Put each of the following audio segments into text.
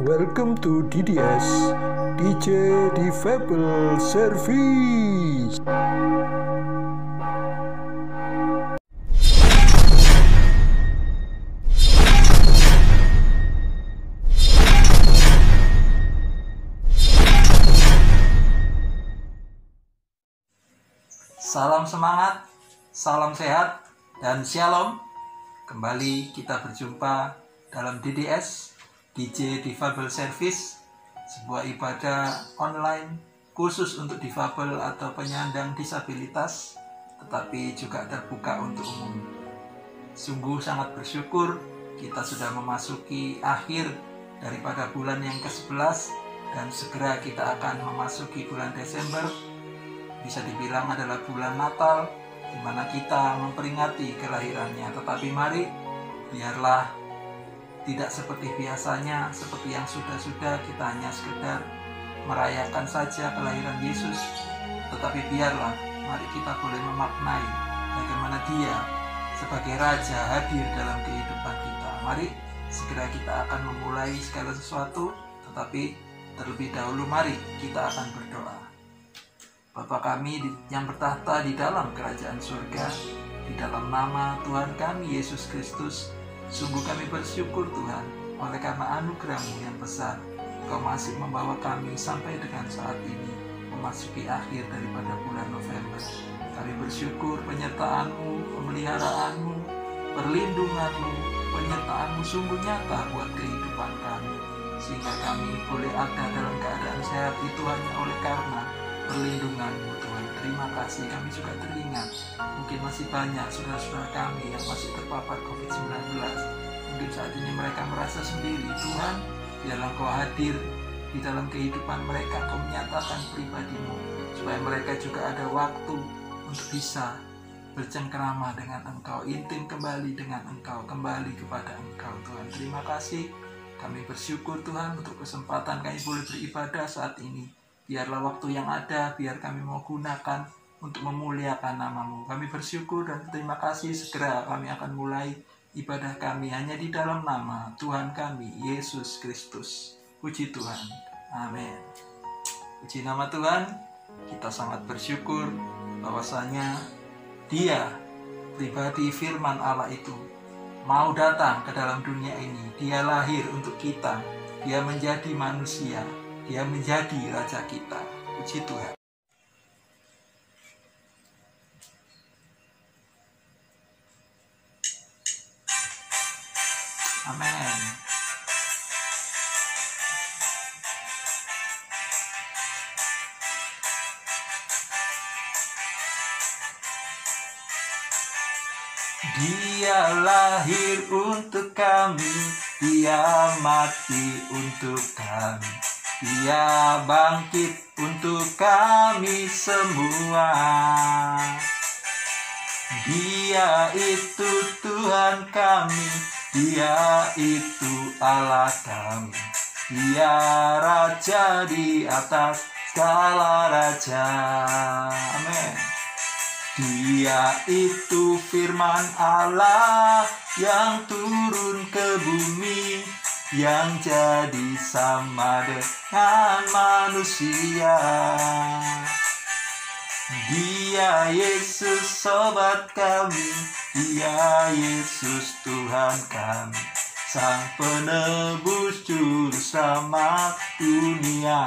Welcome to DDS, DJ Difabel Service. Salam semangat, salam sehat, dan shalom. Kembali kita berjumpa dalam DDS, DJ Difabel Service, sebuah ibadah online khusus untuk difabel atau penyandang disabilitas, tetapi juga terbuka untuk umum. Sungguh sangat bersyukur kita sudah memasuki akhir daripada bulan yang ke-11 dan segera kita akan memasuki bulan Desember. Bisa dibilang adalah bulan Natal, di mana kita memperingati kelahirannya. Tetapi mari, biarlah tidak seperti biasanya, seperti yang sudah-sudah kita hanya sekedar merayakan saja kelahiran Yesus. Tetapi biarlah, mari kita boleh memaknai bagaimana Dia sebagai Raja hadir dalam kehidupan kita. Mari, segera kita akan memulai segala sesuatu, tetapi terlebih dahulu mari kita akan berdoa. Bapa kami yang bertahta di dalam kerajaan surga, di dalam nama Tuhan kami Yesus Kristus, sungguh kami bersyukur Tuhan, oleh karena anugerah-Mu yang besar, Engkau masih membawa kami sampai dengan saat ini, memasuki akhir daripada bulan November. Kami bersyukur penyertaan-Mu, pemeliharaanmu, perlindungan-Mu, penyertaan-Mu sungguh nyata buat kehidupan kami, sehingga kami boleh ada dalam keadaan sehat itu hanya oleh karena perlindungan-Mu Tuhan. Terima kasih. Kami juga teringat mungkin masih banyak saudara-saudara kami yang masih terpapar COVID-19. Mungkin saat ini mereka merasa sendiri. Tuhan, biarlah Engkau hadir di dalam kehidupan mereka. Engkau menyatakan pribadi-Mu supaya mereka juga ada waktu untuk bisa bercengkrama dengan Engkau, intim kembali dengan Engkau, kembali kepada Engkau Tuhan. Terima kasih. Kami bersyukur Tuhan untuk kesempatan kami boleh beribadah saat ini. Biarlah waktu yang ada, biar kami mau gunakan untuk memuliakan nama-Mu. Kami bersyukur dan terima kasih. Segera kami akan mulai ibadah kami hanya di dalam nama Tuhan kami, Yesus Kristus. Puji Tuhan. Amin. Puji nama Tuhan. Kita sangat bersyukur bahwasanya Dia, pribadi firman Allah itu, mau datang ke dalam dunia ini. Dia lahir untuk kita. Dia menjadi manusia. Dia menjadi Raja kita. Puji Tuhan. Amin. Dia lahir untuk kami, Dia mati untuk kami. Dia bangkit untuk kami semua. Dia itu Tuhan kami, Dia itu Allah kami. Dia Raja di atas segala raja. Amin. Dia itu firman Allah yang turun ke bumi, yang jadi sama dengan manusia. Dia Yesus sobat kami, Dia Yesus Tuhan kami, Sang penebus juru selamat dunia.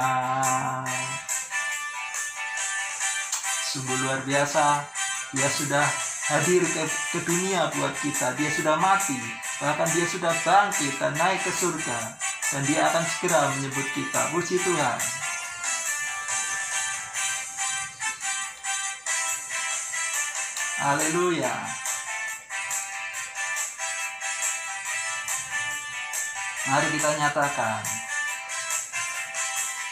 Sungguh luar biasa, Dia sudah hadir ke dunia buat kita. Dia sudah mati, bahkan Dia sudah bangkit dan naik ke surga, dan Dia akan segera menyebut kita. Puji Tuhan. Haleluya. Mari kita nyatakan,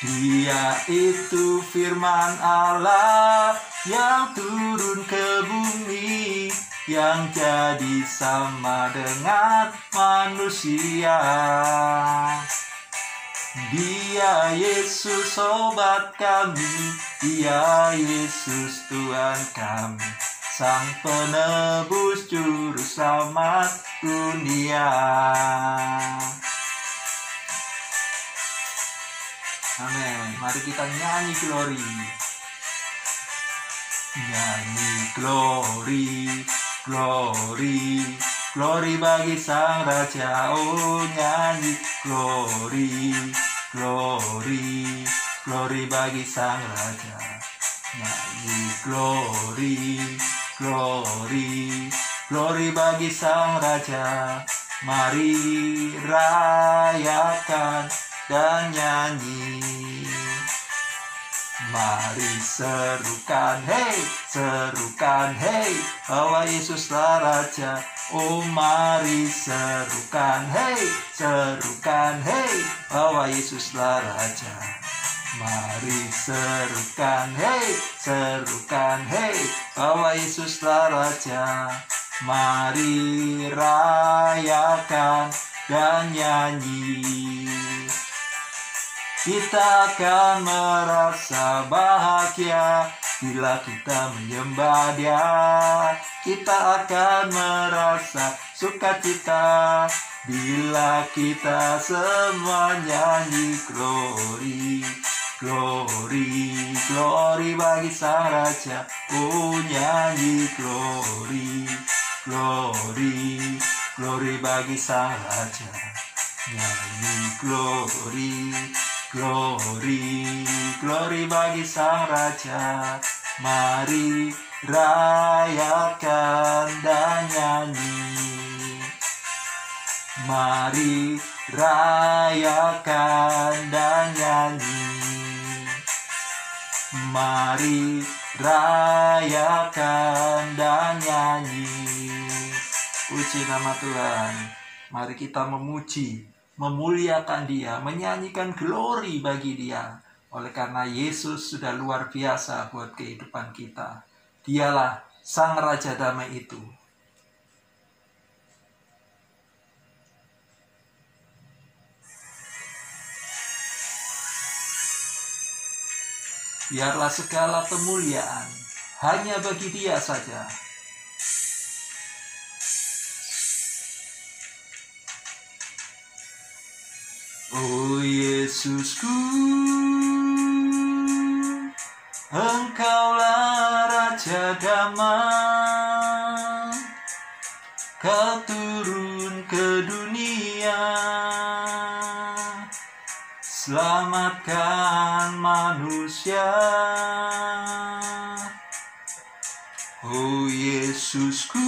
Dia itu firman Allah yang turun ke bumi, yang jadi sama dengan manusia. Dia Yesus sobat kami, Dia Yesus Tuhan kami, Sang penebus juru selamat dunia. Mari kita nyanyi glory. Nyanyi glory, glory, glory bagi Sang Raja. Oh, nyanyi glory, glory, glory bagi Sang Raja. Nyanyi glory, glory, glory bagi Sang Raja. Mari rayakan dan nyanyi. Mari serukan, hey, serukan, hey, bahwa Yesuslah Raja. Oh, mari serukan, hey, serukan, hey, bahwa Yesuslah Raja. Mari serukan, hey, serukan, hey, bahwa Yesuslah Raja. Mari rayakan dan nyanyi. Kita akan merasa bahagia bila kita menyembah Dia. Kita akan merasa sukacita bila kita semua nyanyi glory, glory, glory bagi Sang Raja. Oh, nyanyi glory, glory, glory bagi Sang Raja. Nyanyi glory, glory, glory bagi Sang Raja. Mari rayakan dan nyanyi. Mari rayakan dan nyanyi. Mari rayakan dan nyanyi. Puji nama Tuhan. Mari kita memuji, memuliakan Dia, menyanyikan glory bagi Dia. Oleh karena Yesus sudah luar biasa buat kehidupan kita. Dialah Sang Raja Damai itu. Biarlah segala kemuliaan hanya bagi Dia saja. Oh Yesusku, Engkaulah Raja Damai. Kau turun ke dunia, selamatkan manusia. Oh Yesusku,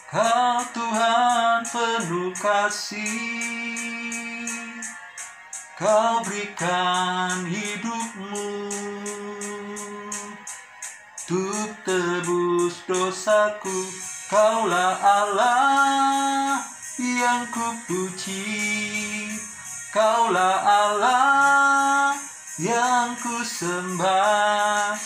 Kau Tuhan penuh kasih. Kau berikan hidupmu untuk tebus dosaku. Kaulah Allah yang kupuji. Kaulah Allah yang kusembah.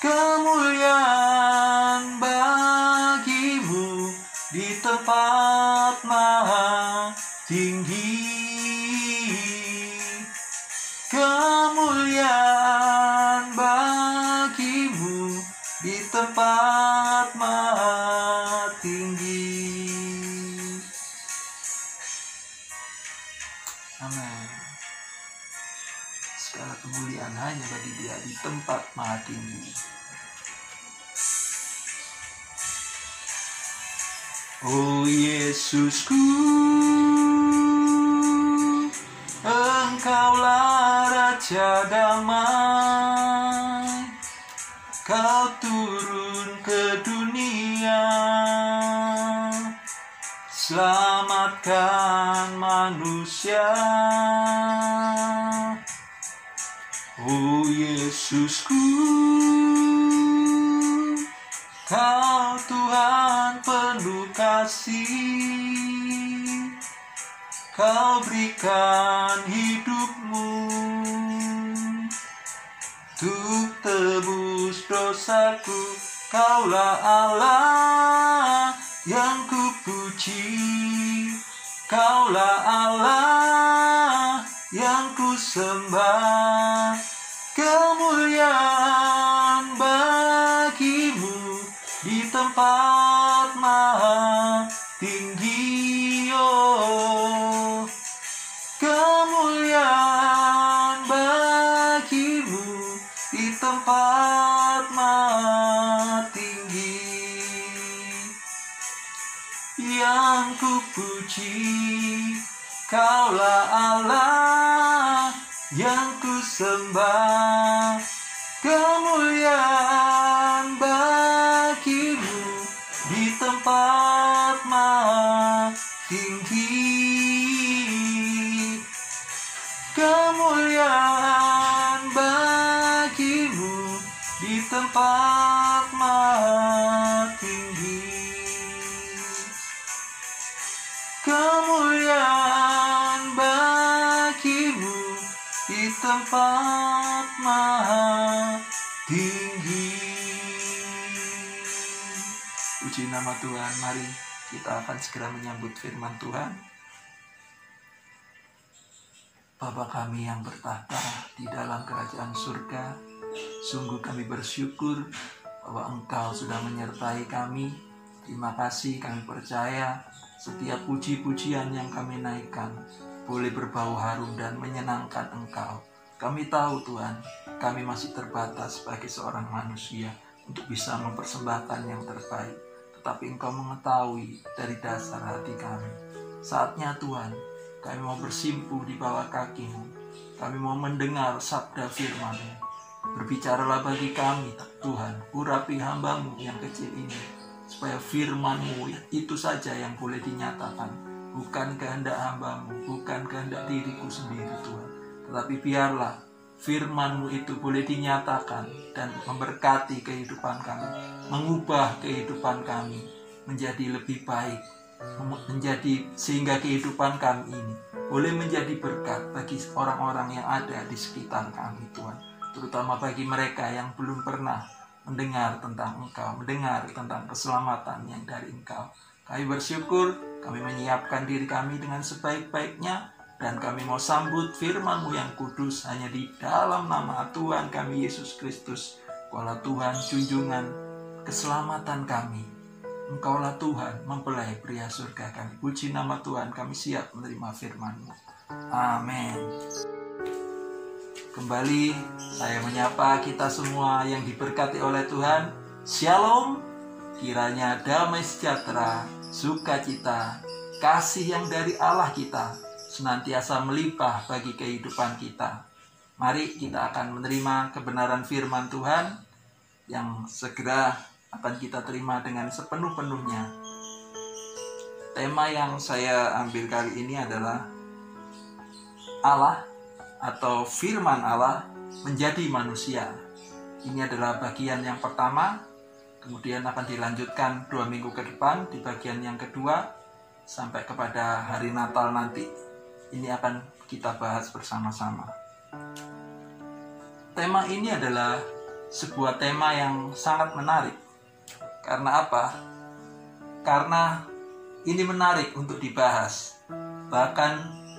Kemuliaan bagimu di tempat maha tinggi. Kemuliaan bagimu di tempat maha tinggi. Amin. Segala kemuliaan hanya bagi Dia di tempat maha tinggi. Oh Yesusku, Engkaulah Raja Damai. Kau turun ke dunia, selamatkan manusia. Oh Yesusku, Kau Tuhan penuh kasih. Kau berikan hidupmu untuk tebus dosaku. Kaulah Allah yang kupuji. Kaulah Allah yang kusembah. Kemuliaan bagimu di tempat maha tinggi. Oh, kemuliaan yang ku puji, Kaulah Allah yang ku sembah. Kemuliaan bagimu di tempat maha tinggi. Kemuliaan bagimu di tempat maha tinggi. Kemuliaan bagimu di tempat maha tinggi. Puji nama Tuhan. Mari kita akan segera menyambut firman Tuhan. Bapa kami yang bertahta di dalam kerajaan surga, sungguh kami bersyukur bahwa Engkau sudah menyertai kami. Terima kasih, kami percaya setiap puji-pujian yang kami naikkan boleh berbau harum dan menyenangkan Engkau. Kami tahu Tuhan, kami masih terbatas sebagai seorang manusia untuk bisa mempersembahkan yang terbaik. Tetapi Engkau mengetahui dari dasar hati kami. Saatnya Tuhan, kami mau bersimpuh di bawah kaki-Mu. Kami mau mendengar sabda firman-Mu. Berbicaralah bagi kami, Tuhan, urapi hamba-Mu yang kecil ini, supaya firman-Mu itu saja yang boleh dinyatakan. Bukan kehendak hamba-Mu, bukan kehendak diriku sendiri, Tuhan. Tetapi biarlah firman-Mu itu boleh dinyatakan dan memberkati kehidupan kami, mengubah kehidupan kami menjadi lebih baik, sehingga kehidupan kami ini boleh menjadi berkat bagi orang-orang yang ada di sekitar kami, Tuhan. Terutama bagi mereka yang belum pernah mendengar tentang Engkau, mendengar tentang keselamatan yang dari Engkau. Kami bersyukur, kami menyiapkan diri kami dengan sebaik-baiknya, dan kami mau sambut firman-Mu yang kudus hanya di dalam nama Tuhan kami Yesus Kristus. Engkaulah Tuhan junjungan keselamatan kami. Engkaulah Tuhan mempelai pria surga kami. Puji nama Tuhan, kami siap menerima firman-Mu. Amin. Kembali saya menyapa kita semua yang diberkati oleh Tuhan. Shalom. Kiranya damai sejahtera, sukacita, kasih yang dari Allah kita senantiasa melimpah bagi kehidupan kita. Mari kita akan menerima kebenaran firman Tuhan yang segera akan kita terima dengan sepenuh-penuhnya. Tema yang saya ambil kali ini adalah Allah atau firman Allah menjadi manusia. Ini adalah bagian yang pertama, kemudian akan dilanjutkan 2 minggu ke depan di bagian yang kedua sampai kepada hari Natal nanti. Ini akan kita bahas bersama-sama. Tema ini adalah sebuah tema yang sangat menarik. Karena apa? Karena ini menarik untuk dibahas. Bahkan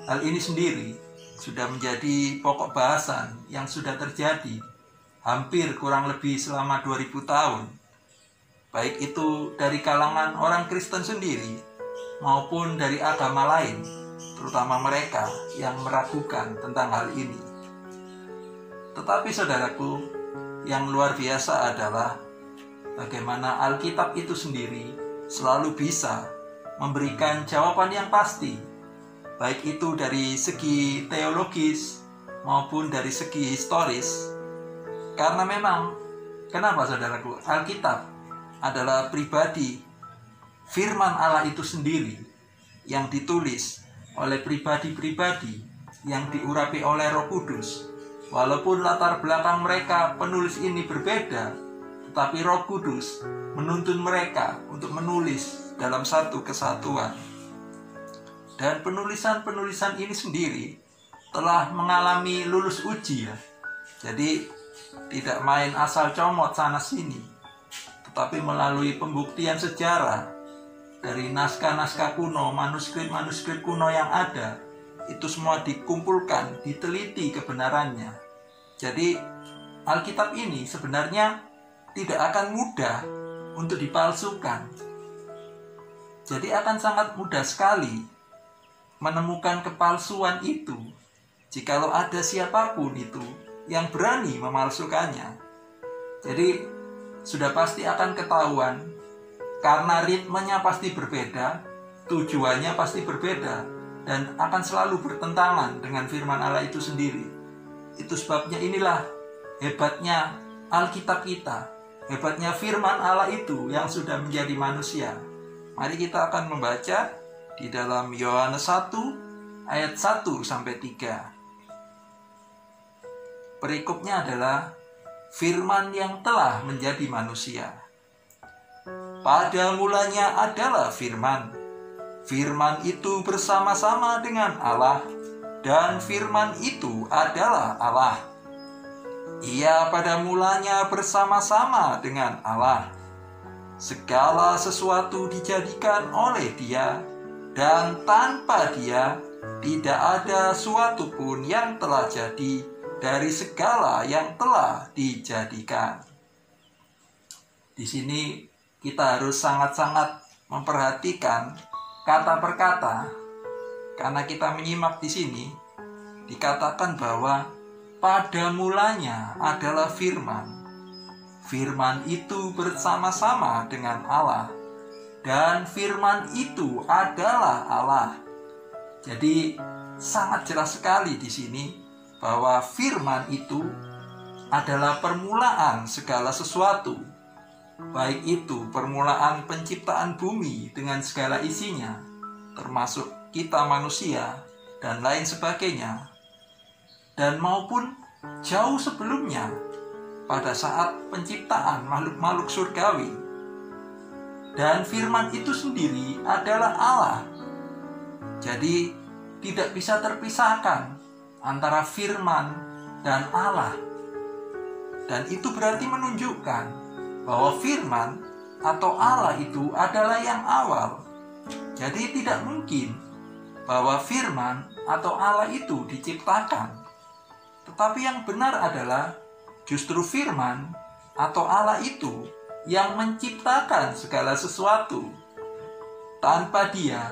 hal ini sendiri sudah menjadi pokok bahasan yang sudah terjadi hampir kurang lebih selama 2000 tahun. Baik itu dari kalangan orang Kristen sendiri maupun dari agama lain, terutama mereka yang meragukan tentang hal ini. Tetapi saudaraku, yang luar biasa adalah bagaimana Alkitab itu sendiri selalu bisa memberikan jawaban yang pasti, baik itu dari segi teologis maupun dari segi historis. Karena memang, kenapa saudaraku? Alkitab adalah pribadi firman Allah itu sendiri yang ditulis oleh pribadi-pribadi yang diurapi oleh Roh Kudus. Walaupun latar belakang mereka penulis ini berbeda, tetapi Roh Kudus menuntun mereka untuk menulis dalam satu kesatuan. Dan penulisan-penulisan ini sendiri telah mengalami lulus uji ya. Jadi tidak main asal comot sana sini, tetapi melalui pembuktian sejarah dari naskah-naskah kuno, manuskrip-manuskrip kuno yang ada, itu semua dikumpulkan, diteliti kebenarannya. Jadi Alkitab ini sebenarnya tidak akan mudah untuk dipalsukan. Jadi akan sangat mudah sekali menemukan kepalsuan itu jikalau ada siapapun itu yang berani memalsukannya. Jadi sudah pasti akan ketahuan, karena ritmenya pasti berbeda, tujuannya pasti berbeda dan akan selalu bertentangan dengan firman Allah itu sendiri. Itu sebabnya inilah hebatnya Alkitab kita, hebatnya firman Allah itu yang sudah menjadi manusia. Mari kita akan membaca di dalam Yohanes 1 ayat 1 sampai 3. Perikopnya adalah firman yang telah menjadi manusia. Pada mulanya adalah firman. Firman itu bersama-sama dengan Allah, dan firman itu adalah Allah. Ia pada mulanya bersama-sama dengan Allah. Segala sesuatu dijadikan oleh Dia, dan tanpa Dia tidak ada suatu pun yang telah jadi dari segala yang telah dijadikan. Di sini kita harus sangat-sangat memperhatikan kata per kata, karena kita menyimak di sini dikatakan bahwa pada mulanya adalah firman. Firman itu bersama-sama dengan Allah, dan firman itu adalah Allah. Jadi sangat jelas sekali di sini bahwa firman itu adalah permulaan segala sesuatu. Baik itu permulaan penciptaan bumi dengan segala isinya, termasuk kita manusia dan lain sebagainya, dan maupun jauh sebelumnya pada saat penciptaan makhluk-makhluk surgawi. Dan firman itu sendiri adalah Allah. Jadi tidak bisa terpisahkan antara firman dan Allah. Dan itu berarti menunjukkan bahwa firman atau Allah itu adalah yang awal. Jadi tidak mungkin bahwa firman atau Allah itu diciptakan. Tetapi yang benar adalah justru firman atau Allah itu yang menciptakan segala sesuatu. Tanpa Dia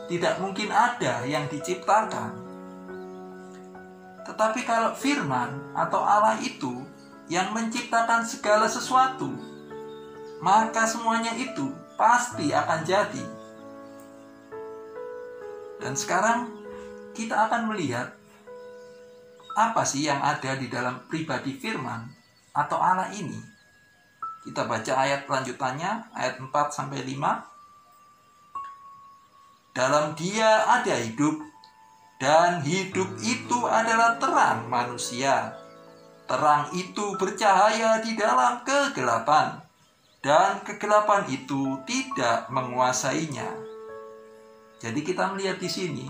tidak mungkin ada yang diciptakan. Tetapi kalau firman atau Allah itu yang menciptakan segala sesuatu, maka semuanya itu pasti akan jadi. Dan sekarang kita akan melihat apa sih yang ada di dalam pribadi firman atau Allah ini. Kita baca ayat lanjutannya, ayat 4-5. Dalam Dia ada hidup, dan hidup itu adalah terang manusia. Terang itu bercahaya di dalam kegelapan, dan kegelapan itu tidak menguasainya. Jadi kita melihat di sini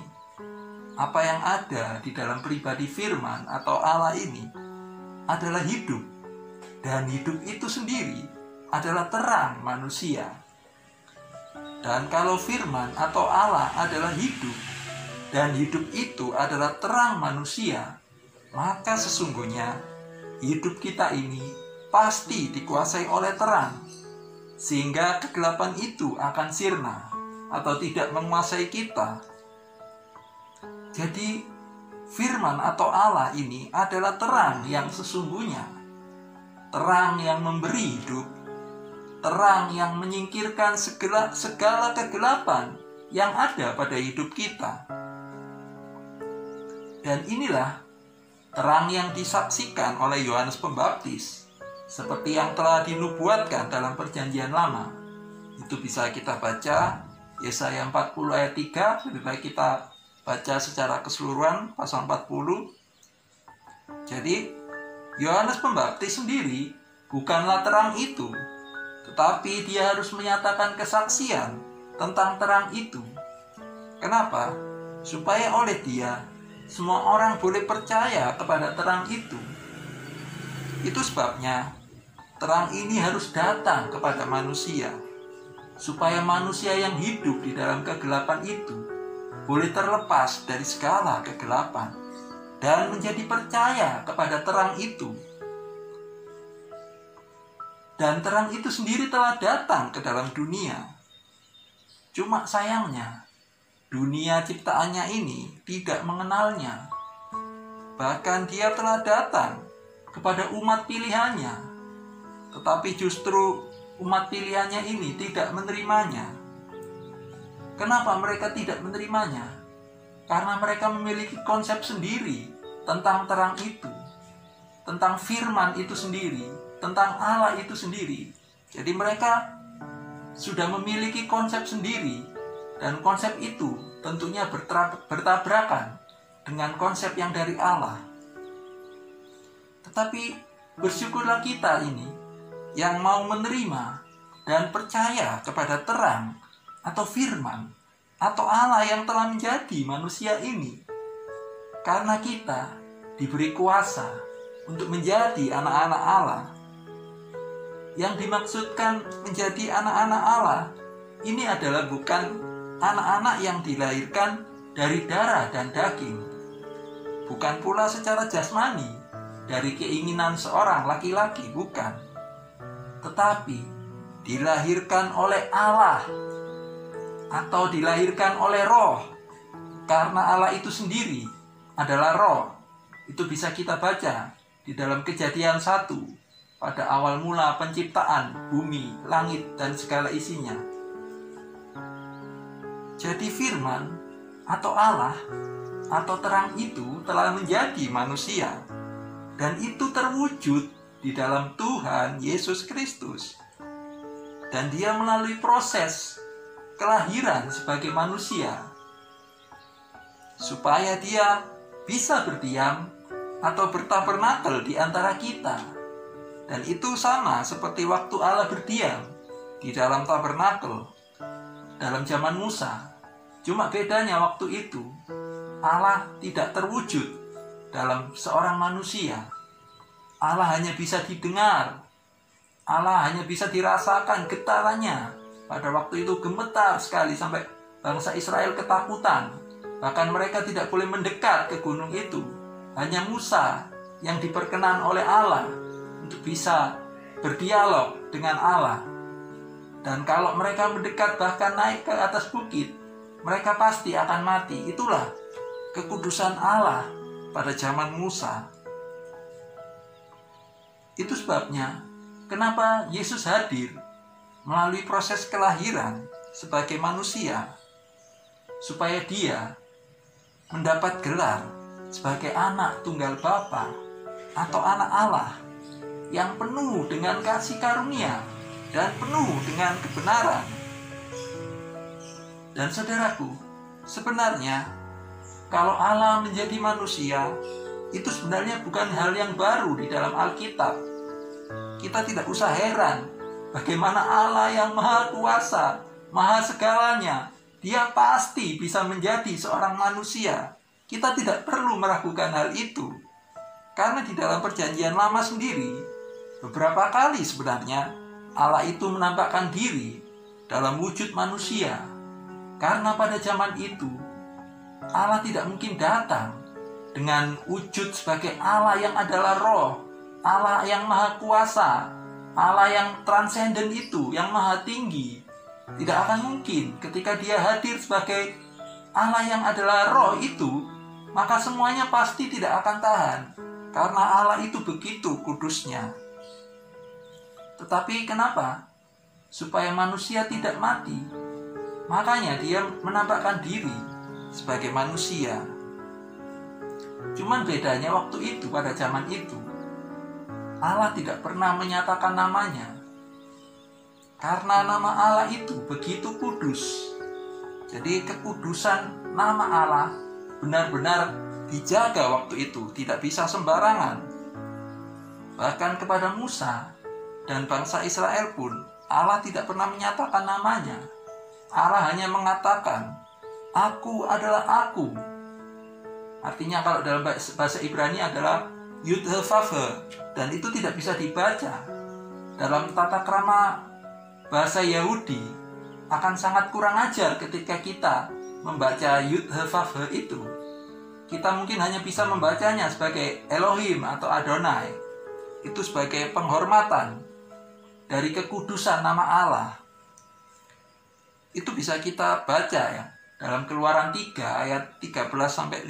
apa yang ada di dalam pribadi firman atau Allah ini adalah hidup, dan hidup itu sendiri adalah terang manusia. Dan kalau firman atau Allah adalah hidup, dan hidup itu adalah terang manusia, maka sesungguhnya hidup kita ini pasti dikuasai oleh terang, sehingga kegelapan itu akan sirna atau tidak menguasai kita. Jadi firman atau Allah ini adalah terang yang sesungguhnya, terang yang memberi hidup, terang yang menyingkirkan segala kegelapan yang ada pada hidup kita. Dan inilah terang yang disaksikan oleh Yohanes Pembaptis, seperti yang telah dinubuatkan dalam Perjanjian Lama. Itu bisa kita baca Yesaya 40 ayat 3, lebih baik kita baca secara keseluruhan pasal 40. Jadi Yohanes Pembaptis sendiri bukanlah terang itu, tetapi dia harus menyatakan kesaksian tentang terang itu. Kenapa? Supaya oleh dia semua orang boleh percaya kepada terang itu. Itu sebabnya terang ini harus datang kepada manusia, supaya manusia yang hidup di dalam kegelapan itu boleh terlepas dari segala kegelapan dan menjadi percaya kepada terang itu. Dan terang itu sendiri telah datang ke dalam dunia. Cuma sayangnya dunia ciptaannya ini tidak mengenalnya. Bahkan dia telah datang kepada umat pilihannya, tetapi justru umat pilihannya ini tidak menerimanya. Kenapa mereka tidak menerimanya? Karena mereka memiliki konsep sendiri tentang terang itu, tentang firman itu sendiri, tentang Allah itu sendiri. Jadi mereka sudah memiliki konsep sendiri, dan konsep itu tentunya bertabrakan dengan konsep yang dari Allah. Tetapi bersyukurlah kita ini yang mau menerima dan percaya kepada terang atau firman atau Allah yang telah menjadi manusia ini. Karena kita diberi kuasa untuk menjadi anak-anak Allah. Yang dimaksudkan menjadi anak-anak Allah ini adalah bukan anak-anak yang dilahirkan dari darah dan daging, bukan pula secara jasmani dari keinginan seorang laki-laki, bukan, tetapi dilahirkan oleh Allah atau dilahirkan oleh Roh, karena Allah itu sendiri adalah Roh. Itu bisa kita baca di dalam Kejadian 1, pada awal mula penciptaan bumi, langit, dan segala isinya. Jadi firman atau Allah atau terang itu telah menjadi manusia, dan itu terwujud di dalam Tuhan Yesus Kristus. Dan dia melalui proses kelahiran sebagai manusia, supaya dia bisa berdiam atau bertabernakel di antara kita. Dan itu sama seperti waktu Allah berdiam di dalam tabernakel dalam zaman Musa. Cuma bedanya waktu itu Allah tidak terwujud dalam seorang manusia. Allah hanya bisa didengar, Allah hanya bisa dirasakan getarannya. Pada waktu itu gemetar sekali sampai bangsa Israel ketakutan. Bahkan mereka tidak boleh mendekat ke gunung itu. Hanya Musa yang diperkenan oleh Allah untuk bisa berdialog dengan Allah. Dan kalau mereka mendekat bahkan naik ke atas bukit, mereka pasti akan mati. Itulah kekudusan Allah pada zaman Musa. Itu sebabnya kenapa Yesus hadir melalui proses kelahiran sebagai manusia, supaya dia mendapat gelar sebagai anak tunggal Bapa atau anak Allah yang penuh dengan kasih karunia dan penuh dengan kebenaran. Dan saudaraku, sebenarnya kalau Allah menjadi manusia, itu sebenarnya bukan hal yang baru di dalam Alkitab. Kita tidak usah heran bagaimana Allah yang maha kuasa, maha segalanya, dia pasti bisa menjadi seorang manusia. Kita tidak perlu meragukan hal itu. Karena di dalam perjanjian lama sendiri, beberapa kali sebenarnya Allah itu menampakkan diri dalam wujud manusia. Karena pada zaman itu, Allah tidak mungkin datang dengan wujud sebagai Allah yang adalah Roh, Allah yang maha kuasa, Allah yang transenden itu, yang maha tinggi. Tidak akan mungkin ketika dia hadir sebagai Allah yang adalah Roh itu, maka semuanya pasti tidak akan tahan. Karena Allah itu begitu kudusnya. Tetapi kenapa? Supaya manusia tidak mati. Makanya dia menampakkan diri sebagai manusia. Cuman bedanya waktu itu, pada zaman itu, Allah tidak pernah menyatakan namanya. Karena nama Allah itu begitu kudus. Jadi kekudusan nama Allah benar-benar dijaga waktu itu, tidak bisa sembarangan. Bahkan kepada Musa dan bangsa Israel pun Allah tidak pernah menyatakan namanya. Allah hanya mengatakan, "Aku adalah Aku." Artinya kalau dalam bahasa Ibrani adalah Yud-He-Vav-He, dan itu tidak bisa dibaca. Dalam tata krama bahasa Yahudi akan sangat kurang ajar ketika kita membaca Yud-He-Vav-He itu. Kita mungkin hanya bisa membacanya sebagai Elohim atau Adonai. Itu sebagai penghormatan dari kekudusan nama Allah. Itu bisa kita baca ya dalam Keluaran 3 ayat 13-15.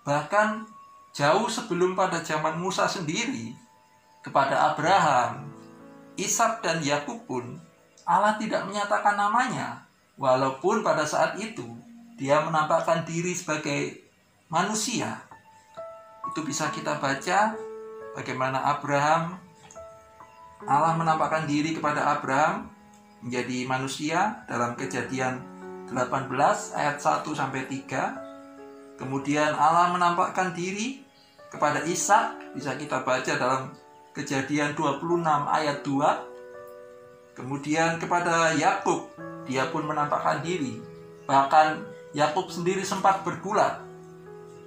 Bahkan jauh sebelum pada zaman Musa sendiri, kepada Abraham, Ishak dan Yakub pun Allah tidak menyatakan namanya. walaupun pada saat itu dia menampakkan diri sebagai manusia. Itu bisa kita baca bagaimana Allah menampakkan diri kepada Abraham menjadi manusia dalam Kejadian 18 ayat 1-3. Kemudian Allah menampakkan diri kepada Ishak, bisa kita baca dalam Kejadian 26 ayat 2. Kemudian kepada Yakub, dia pun menampakkan diri. Bahkan Yakub sendiri sempat bergulat,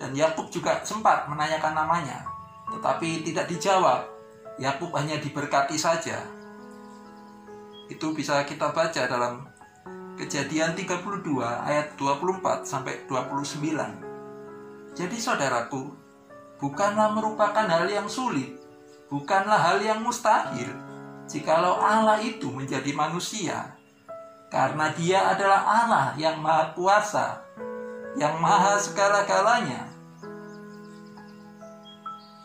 dan Yakub juga sempat menanyakan namanya, tetapi tidak dijawab. Yakub hanya diberkati saja. Itu bisa kita baca dalam Kejadian 32 ayat 24-29. Jadi saudaraku, bukanlah merupakan hal yang sulit, bukanlah hal yang mustahil jikalau Allah itu menjadi manusia, karena Dia adalah Allah yang maha kuasa, yang maha segala-galanya.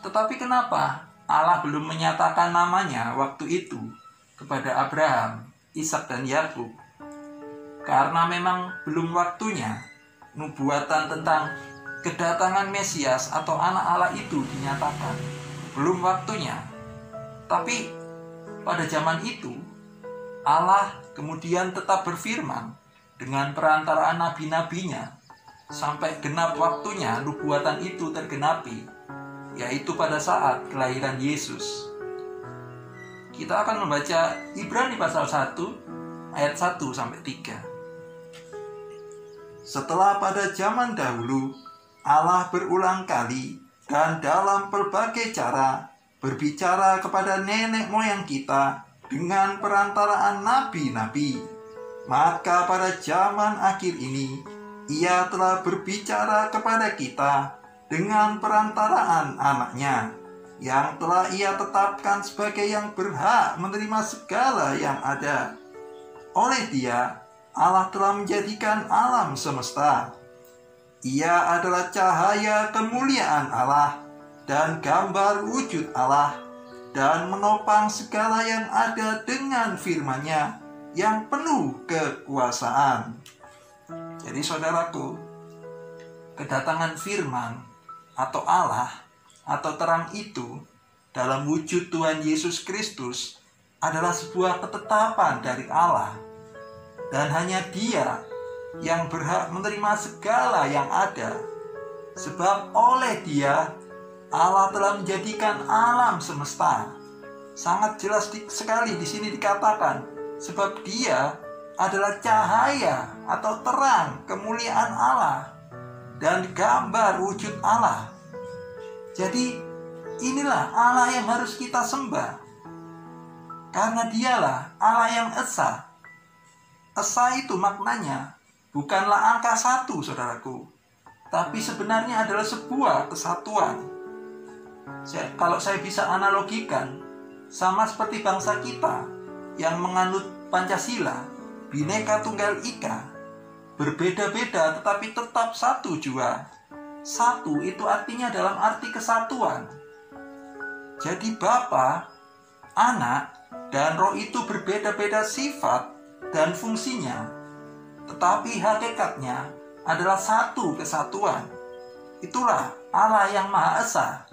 Tetapi kenapa Allah belum menyatakan namanya waktu itu kepada Abraham, Ishak, dan Yakub? Karena memang belum waktunya nubuatan tentang kedatangan Mesias atau anak Allah itu dinyatakan. Belum waktunya. Tapi pada zaman itu Allah kemudian tetap berfirman dengan perantaraan nabi-nabinya sampai genap waktunya nubuatan itu tergenapi, yaitu pada saat kelahiran Yesus. Kita akan membaca Ibrani pasal 1 ayat 1-3. Setelah pada zaman dahulu Allah berulang kali dan dalam berbagai cara berbicara kepada nenek moyang kita dengan perantaraan nabi-nabi, maka pada zaman akhir ini Ia telah berbicara kepada kita dengan perantaraan anaknya, yang telah Ia tetapkan sebagai yang berhak menerima segala yang ada. Oleh Dia, Allah telah menjadikan alam semesta. Ia adalah cahaya kemuliaan Allah dan gambar wujud Allah, dan menopang segala yang ada dengan firman-Nya yang penuh kekuasaan. Jadi saudaraku, kedatangan firman atau Allah atau terang itu dalam wujud Tuhan Yesus Kristus adalah sebuah ketetapan dari Allah, dan hanya Dia yang berhak menerima segala yang ada, sebab oleh Dia Allah telah menjadikan alam semesta. Sangat jelas sekali di sini dikatakan, sebab Dia adalah cahaya atau terang kemuliaan Allah dan gambar wujud Allah. Jadi inilah Allah yang harus kita sembah, karena Dialah Allah yang esa. Esa itu maknanya bukanlah angka 1, saudaraku, tapi sebenarnya adalah sebuah kesatuan. Kalau saya bisa analogikan, sama seperti bangsa kita yang menganut Pancasila, Bhinneka Tunggal Ika, berbeda-beda tetapi tetap satu jua. Satu itu artinya dalam arti kesatuan. Jadi Bapa, Anak, dan Roh itu berbeda-beda sifat dan fungsinya, tetapi hakikatnya adalah satu kesatuan. Itulah Allah yang Maha Esa.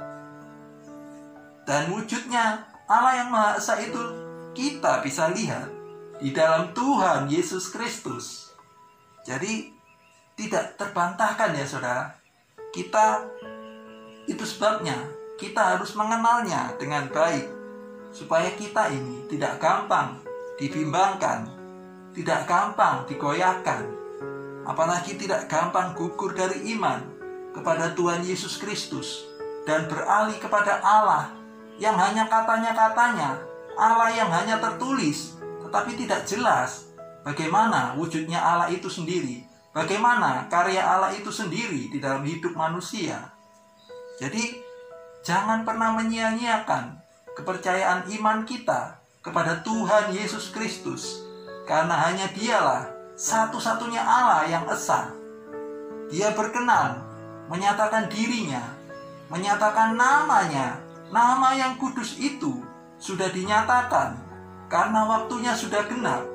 Dan wujudnya Allah yang Maha Esa itu kita bisa lihat di dalam Tuhan Yesus Kristus. Jadi tidak terbantahkan ya saudara. Itu sebabnya kita harus mengenalnya dengan baik, supaya kita ini tidak gampang dibimbangkan, tidak gampang digoyahkan, apalagi tidak gampang gugur dari iman kepada Tuhan Yesus Kristus dan beralih kepada Allah yang hanya katanya-katanya, Allah yang hanya tertulis tetapi tidak jelas bagaimana wujudnya Allah itu sendiri, bagaimana karya Allah itu sendiri di dalam hidup manusia. Jadi jangan pernah menyia-nyiakan kepercayaan iman kita kepada Tuhan Yesus Kristus, karena hanya Dialah satu-satunya Allah yang esa. Dia berkenan menyatakan dirinya, menyatakan namanya. Nama yang kudus itu sudah dinyatakan karena waktunya sudah genap.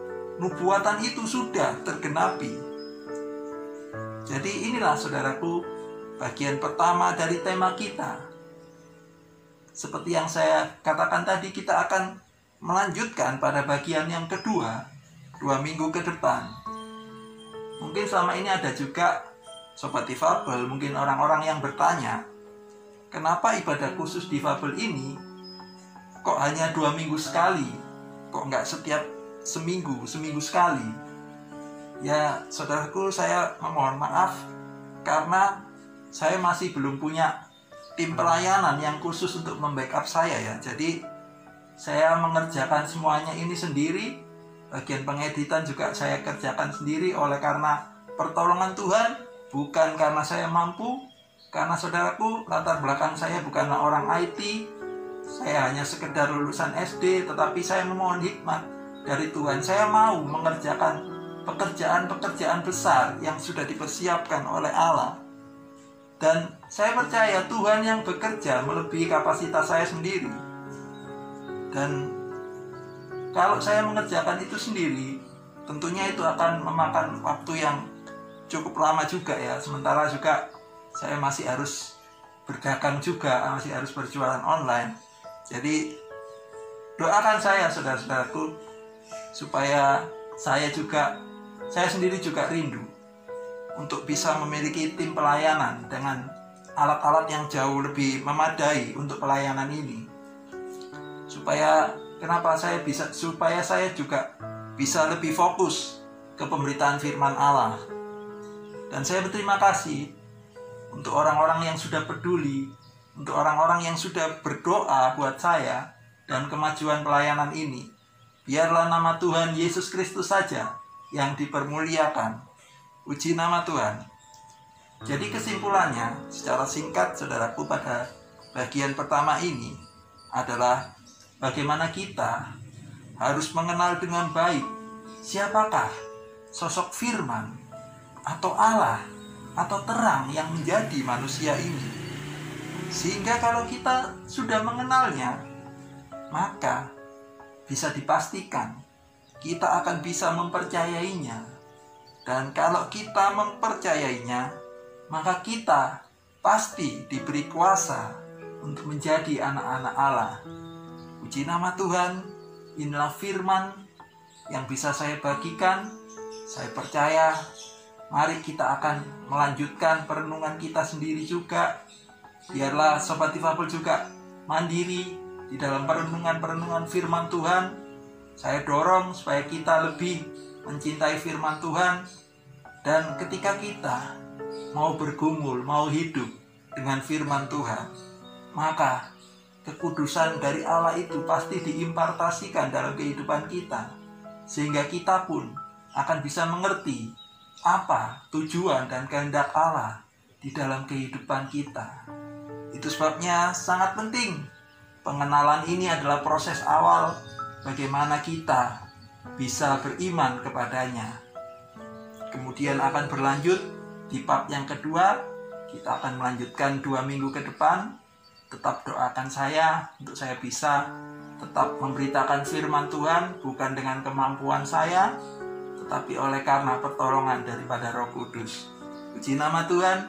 nubuatan itu sudah tergenapi. Jadi inilah saudaraku bagian pertama dari tema kita. Seperti yang saya katakan tadi, kita akan melanjutkan pada bagian yang kedua 2 minggu ke depan. Mungkin selama ini ada juga sobat difabel, mungkin orang-orang yang bertanya, kenapa ibadah khusus difabel ini kok hanya 2 minggu sekali? Kok nggak setiap seminggu sekali? Ya saudaraku, saya memohon maaf karena saya masih belum punya tim pelayanan yang khusus untuk membackup saya ya. Jadi saya mengerjakan semuanya ini sendiri. Bagian pengeditan juga saya kerjakan sendiri oleh karena pertolongan Tuhan, bukan karena saya mampu. Karena saudaraku, latar belakang saya bukanlah orang IT. Saya hanya sekedar lulusan SD, tetapi saya memohon hikmat dari Tuhan. Saya mau mengerjakan pekerjaan-pekerjaan besar yang sudah dipersiapkan oleh Allah. Dan saya percaya Tuhan yang bekerja melebihi kapasitas saya sendiri. Dan kalau saya mengerjakan itu sendiri, tentunya itu akan memakan waktu yang cukup lama juga ya. Sementara juga saya masih harus berdagang juga, masih harus berjualan online. Jadi doakan saya saudara-saudaraku, supaya saya sendiri juga rindu untuk bisa memiliki tim pelayanan dengan alat-alat yang jauh lebih memadai untuk pelayanan ini. Supaya saya juga bisa lebih fokus ke pemberitaan firman Allah. Dan saya berterima kasih untuk orang-orang yang sudah peduli, untuk orang-orang yang sudah berdoa buat saya dan kemajuan pelayanan ini. Biarlah nama Tuhan Yesus Kristus saja yang dipermuliakan. Puji nama Tuhan. Jadi kesimpulannya, secara singkat saudaraku, pada bagian pertama ini adalah bagaimana kita harus mengenal dengan baik siapakah sosok firman atau Allah atau terang yang menjadi manusia ini. Sehingga kalau kita sudah mengenalnya, maka bisa dipastikan kita akan bisa mempercayainya. Dan kalau kita mempercayainya, maka kita pasti diberi kuasa untuk menjadi anak-anak Allah. Puji nama Tuhan, inilah firman yang bisa saya bagikan. Saya percaya, mari kita akan melanjutkan perenungan kita sendiri juga. Biarlah sobat difabel juga mandiri di dalam perenungan firman Tuhan. Saya dorong supaya kita lebih mencintai firman Tuhan. Dan ketika kita mau bergumul, mau hidup dengan firman Tuhan, maka kekudusan dari Allah itu pasti diimpartasikan dalam kehidupan kita, sehingga kita pun akan bisa mengerti apa tujuan dan kehendak Allah di dalam kehidupan kita. Itu sebabnya sangat penting. Pengenalan ini adalah proses awal bagaimana kita bisa beriman kepadanya. Kemudian akan berlanjut di bab yang kedua. Kita akan melanjutkan 2 minggu ke depan. Tetap doakan saya untuk saya bisa tetap memberitakan firman Tuhan, bukan dengan kemampuan saya, tetapi oleh karena pertolongan daripada Roh Kudus. Puji nama Tuhan.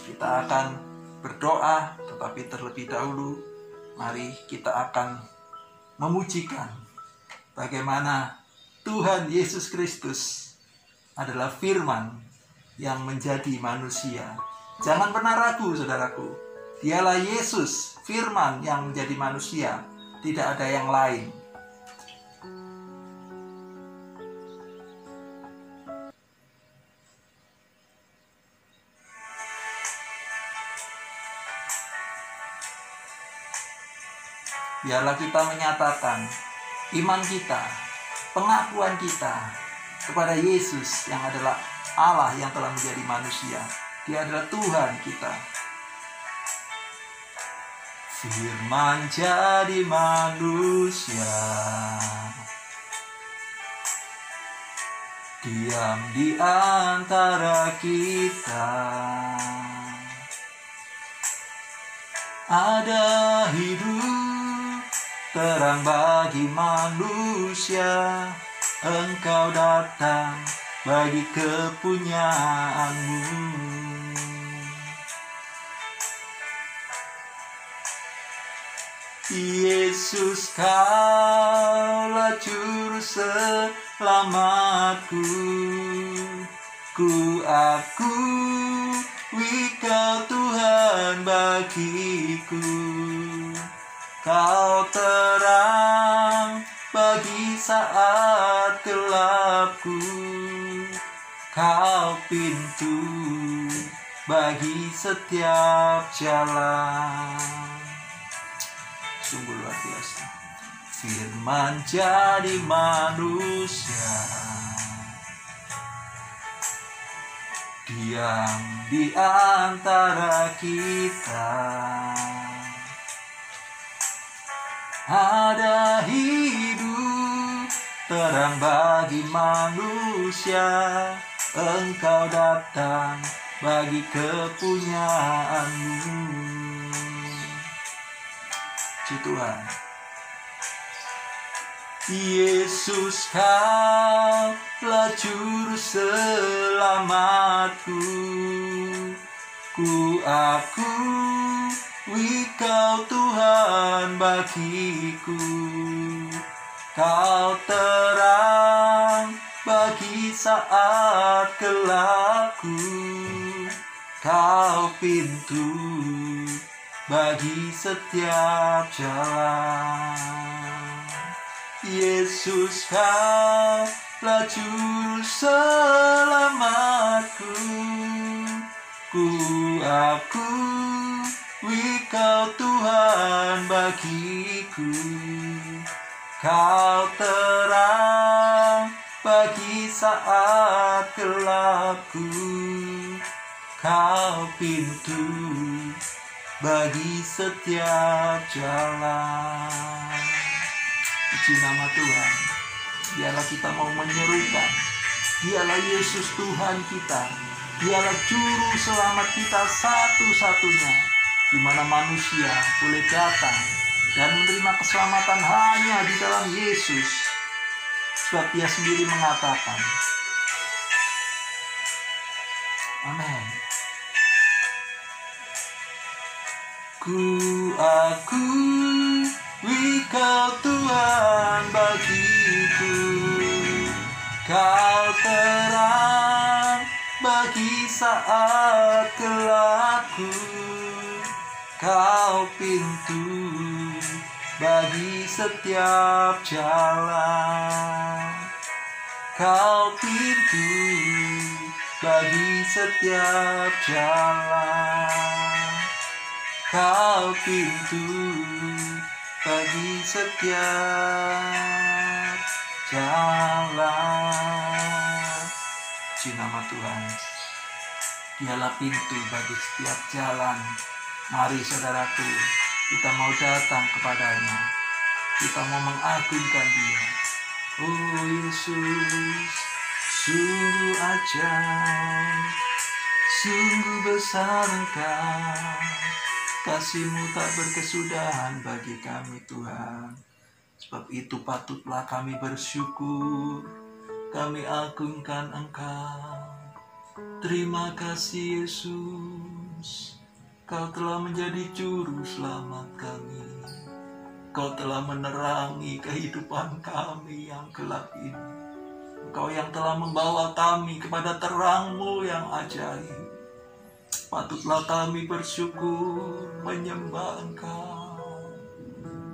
Kita akan berdoa, tetapi terlebih dahulu mari kita akan memujikan bagaimana Tuhan Yesus Kristus adalah firman yang menjadi manusia. Jangan pernah ragu saudaraku, dialah Yesus, firman yang menjadi manusia, tidak ada yang lain. Biarlah kita menyatakan iman kita, pengakuan kita kepada Yesus yang adalah Allah yang telah menjadi manusia. Dia adalah Tuhan kita. Firman jadi manusia, diam di antara kita. Ada hidup terang bagi manusia, Engkau datang bagi kepunyaanmu. Yesus, Kaulah juru selamatku. Ku akui Kau Tuhan bagiku. Kau terang bagi saat gelapku. Kau pintu bagi setiap jalan. Sungguh luar biasa. Firman jadi manusia, diam di antara kita. Ada hidup terang bagi manusia. Engkau datang bagi kepunyaanmu. Tuhan, Yesus, Kaulah juru selamatku. Ku akui Kau Tuhan bagiku. Kau terang bagi saat gelapku. Kau pintu bagi setiap jalan. Yesus, Kaulah juru selamatku. Ku akui Kau Tuhan bagiku. Kau terang bagi saat gelapku. Kau pintu bagi setiap jalan. Puji nama Tuhan. Dialah kita mau menyerukan, Dialah Yesus Tuhan kita. Dialah juru selamat kita satu-satunya, di mana manusia boleh datang dan menerima keselamatan hanya di dalam Yesus. Sebab Dia sendiri mengatakan, amin. Ku akui Kau Tuhan bagiku. Kau terang bagi saat gelapku. Kau pintu bagi setiap jalan. Kau pintu bagi setiap jalan. Kau pintu bagi setiap jalan. Puji nama Tuhan. Dialah pintu bagi setiap jalan. Mari saudaraku, kita mau datang kepadanya. Kita mau mengagungkan Dia. Oh Yesus, sungguh ajaib, sungguh besar Engkau. Kasih-Mu tak berkesudahan bagi kami Tuhan. Sebab itu patutlah kami bersyukur, kami agungkan Engkau. Terima kasih Yesus, Kau telah menjadi juru selamat kami. Kau telah menerangi kehidupan kami yang gelap ini. Engkau yang telah membawa kami kepada terang-Mu yang ajaib. Patutlah kami bersyukur, menyembah Engkau.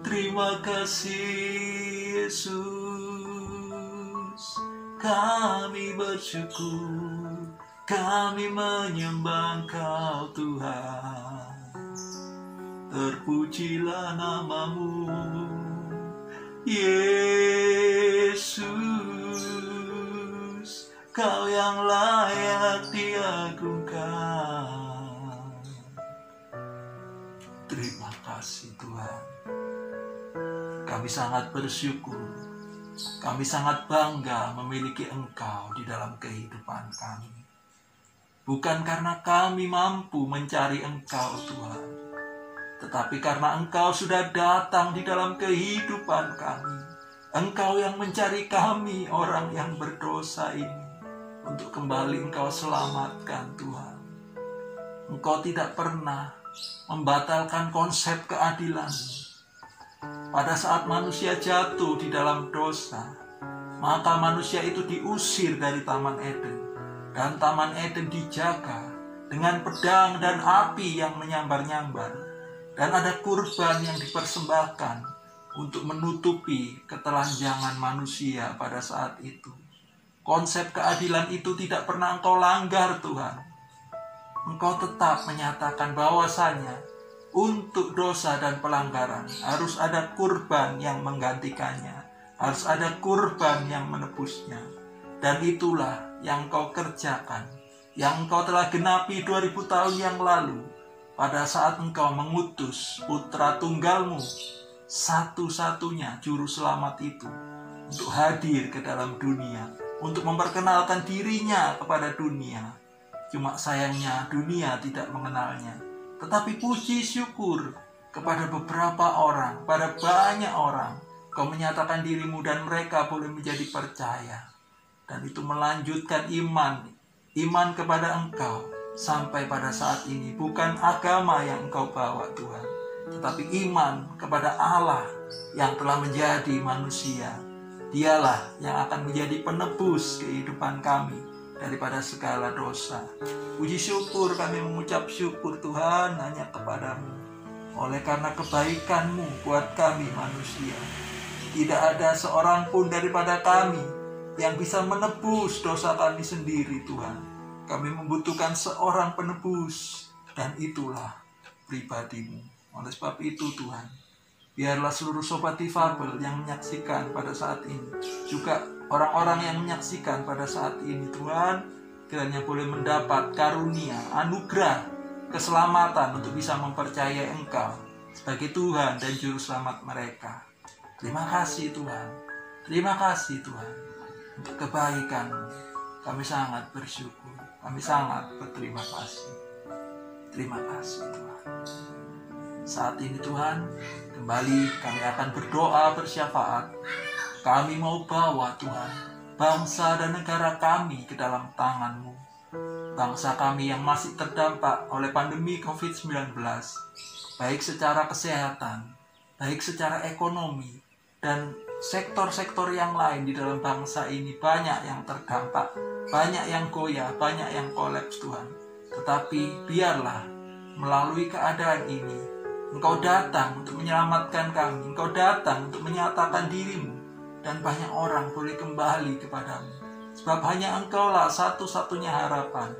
Terima kasih Yesus, kami bersyukur, kami menyembah Engkau Tuhan. Terpujilah nama-Mu, Yesus, Kau yang layak diagungkan. Terima kasih Tuhan. Kami sangat bersyukur, kami sangat bangga memiliki Engkau di dalam kehidupan kami. Bukan karena kami mampu mencari Engkau Tuhan, tetapi karena Engkau sudah datang di dalam kehidupan kami. Engkau yang mencari kami, orang yang berdosa ini, untuk kembali Engkau selamatkan Tuhan. Engkau tidak pernah membatalkan konsep keadilan. Pada saat manusia jatuh di dalam dosa, maka manusia itu diusir dari Taman Eden. Dan Taman Eden dijaga dengan pedang dan api yang menyambar-nyambar. Dan ada kurban yang dipersembahkan untuk menutupi ketelanjangan manusia pada saat itu. Konsep keadilan itu tidak pernah Engkau langgar, Tuhan. Engkau tetap menyatakan bahwasanya untuk dosa dan pelanggaran harus ada kurban yang menggantikannya. Harus ada kurban yang menebusnya. Dan itulah yang Engkau kerjakan, yang Engkau telah genapi 2000 tahun yang lalu, pada saat Engkau mengutus putra tunggalmu, satu-satunya juru selamat itu, untuk hadir ke dalam dunia, untuk memperkenalkan dirinya kepada dunia. Cuma sayangnya dunia tidak mengenalnya. Tetapi puji syukur kepada beberapa orang, pada banyak orang, Kau menyatakan dirimu dan mereka boleh menjadi percaya. Dan itu melanjutkan iman kepada Engkau sampai pada saat ini. Bukan agama yang Engkau bawa, Tuhan, tetapi iman kepada Allah yang telah menjadi manusia. Dialah yang akan menjadi penebus kehidupan kami daripada segala dosa. Puji syukur, kami mengucap syukur Tuhan hanya kepadamu, oleh karena kebaikan-Mu buat kami manusia. Tidak ada seorang pun daripada kami yang bisa menebus dosa kami sendiri, Tuhan. Kami membutuhkan seorang penebus, dan itulah pribadi-Mu. Oleh sebab itu Tuhan, biarlah seluruh sobat difabel yang menyaksikan pada saat ini, juga orang-orang yang menyaksikan pada saat ini, Tuhan, kiranya boleh mendapat karunia, anugerah, keselamatan untuk bisa mempercayai Engkau sebagai Tuhan dan Juru Selamat mereka. Terima kasih Tuhan. Terima kasih Tuhan untuk kebaikan-Mu. Kami sangat bersyukur. Kami sangat berterima kasih. Terima kasih Tuhan. Saat ini Tuhan, kembali kami akan berdoa bersyafaat. Kami mau bawa Tuhan bangsa dan negara kami ke dalam tangan-Mu. Bangsa kami yang masih terdampak oleh pandemi COVID-19, baik secara kesehatan, baik secara ekonomi, dan sektor-sektor yang lain di dalam bangsa ini banyak yang terdampak, banyak yang goyah, banyak yang kolaps Tuhan. Tetapi biarlah melalui keadaan ini, Engkau datang untuk menyelamatkan kami, Engkau datang untuk menyatakan diri-Mu, dan banyak orang boleh kembali kepadamu. Sebab hanya Engkaulah satu-satunya harapan.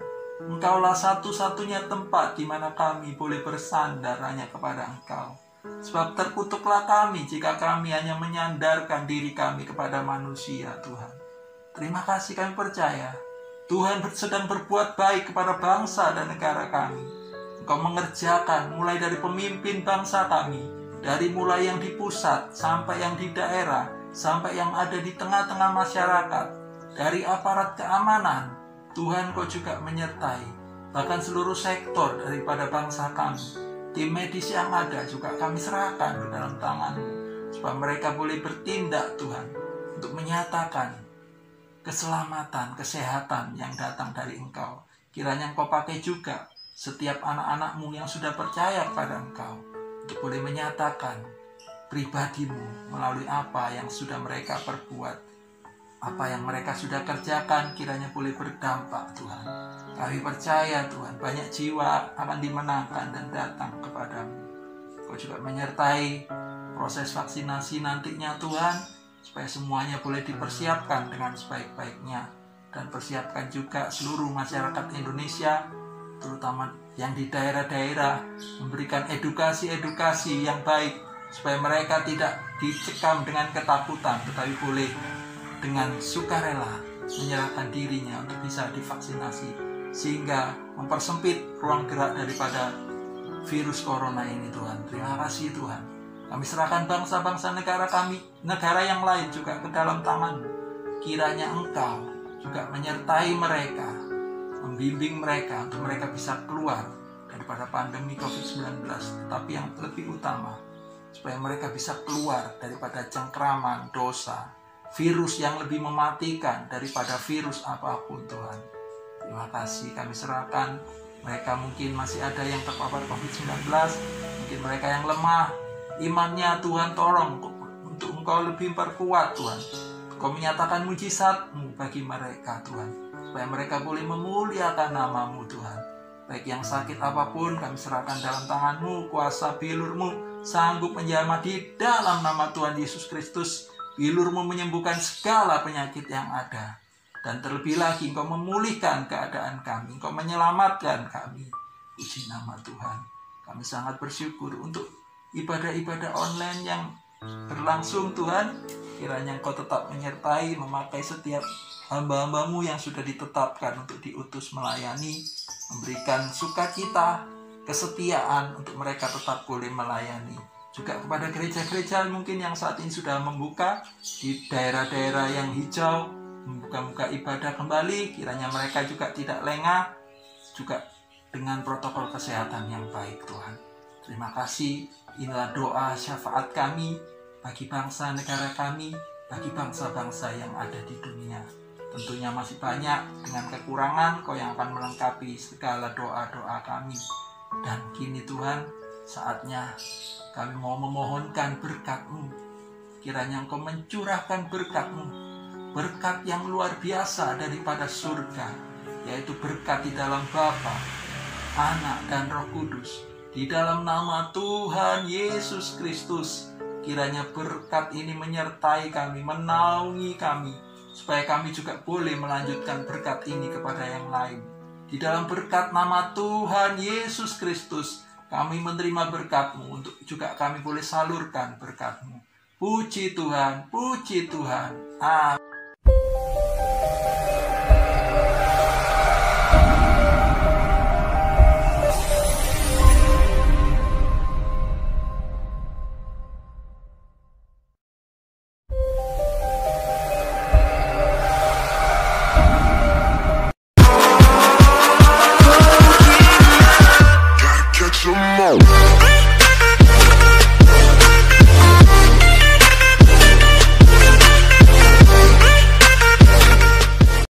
Engkaulah satu-satunya tempat di mana kami boleh bersandar hanya kepada Engkau. Sebab terkutuklah kami jika kami hanya menyandarkan diri kami kepada manusia, Tuhan. Terima kasih, kami percaya Tuhan sedang berbuat baik kepada bangsa dan negara kami. Engkau mengerjakan mulai dari pemimpin bangsa kami, dari mulai yang di pusat sampai yang di daerah, sampai yang ada di tengah-tengah masyarakat, dari aparat keamanan. Tuhan, Kau juga menyertai bahkan seluruh sektor daripada bangsa kami. Tim medis yang ada juga kami serahkan ke dalam tangan-Mu, supaya mereka boleh bertindak Tuhan, untuk menyatakan keselamatan, kesehatan yang datang dari Engkau. Kiranya Engkau pakai juga setiap anak-anak-Mu yang sudah percaya kepada Engkau, untuk boleh menyatakan pribadi-Mu melalui apa yang sudah mereka perbuat, apa yang mereka sudah kerjakan, kiranya boleh berdampak Tuhan. Kami percaya Tuhan, banyak jiwa akan dimenangkan dan datang kepadamu. Kau juga menyertai proses vaksinasi nantinya Tuhan, supaya semuanya boleh dipersiapkan dengan sebaik-baiknya. Dan persiapkan juga seluruh masyarakat Indonesia, terutama yang di daerah-daerah, memberikan edukasi-edukasi yang baik, supaya mereka tidak dicekam dengan ketakutan, tetapi boleh dengan sukarela menyerahkan dirinya untuk bisa divaksinasi, sehingga mempersempit ruang gerak daripada virus corona ini Tuhan. Terima kasih Tuhan. Kami serahkan bangsa-bangsa negara kami, negara yang lain juga ke dalam tangan-Mu. Kiranya Engkau juga menyertai mereka, membimbing mereka untuk mereka bisa keluar daripada pandemi COVID-19. Tetapi yang lebih utama, supaya mereka bisa keluar daripada cengkraman dosa, virus yang lebih mematikan daripada virus apapun Tuhan. Terima kasih, kami serahkan mereka. Mungkin masih ada yang terpapar COVID-19, mungkin mereka yang lemah imannya, Tuhan tolong untuk Engkau lebih perkuat Tuhan. Engkau menyatakan mujizat-Mu bagi mereka Tuhan, supaya mereka boleh memuliakan nama-Mu Tuhan. Baik yang sakit apapun kami serahkan dalam tangan-Mu, kuasa bilur-Mu sanggup menjamah di dalam nama Tuhan Yesus Kristus. Bilur-Mu menyembuhkan segala penyakit yang ada. Dan terlebih lagi Engkau memulihkan keadaan kami, Engkau menyelamatkan kami. Puji nama Tuhan. Kami sangat bersyukur untuk ibadah-ibadah online yang berlangsung Tuhan. Kiranya Engkau tetap menyertai, memakai setiap hamba-hamba-Mu yang sudah ditetapkan untuk diutus melayani, memberikan sukacita, kesetiaan untuk mereka tetap boleh melayani. Juga kepada gereja-gereja mungkin yang saat ini sudah membuka di daerah-daerah yang hijau, membuka ibadah kembali, kiranya mereka juga tidak lengah, juga dengan protokol kesehatan yang baik Tuhan. Terima kasih, inilah doa syafaat kami bagi bangsa negara kami, bagi bangsa-bangsa yang ada di dunia. Tentunya masih banyak dengan kekurangan, Kau yang akan melengkapi segala doa-doa kami. Dan kini Tuhan, saatnya kami mau memohonkan berkat-Mu. Kiranya Engkau mencurahkan berkat-Mu, berkat yang luar biasa daripada surga, yaitu berkat di dalam Bapa, Anak, dan Roh Kudus. Di dalam nama Tuhan Yesus Kristus, kiranya berkat ini menyertai kami, menaungi kami, supaya kami juga boleh melanjutkan berkat ini kepada yang lain. Di dalam berkat nama Tuhan Yesus Kristus, kami menerima berkat-Mu untuk juga kami boleh salurkan berkat-Mu. Puji Tuhan, puji Tuhan. Amin.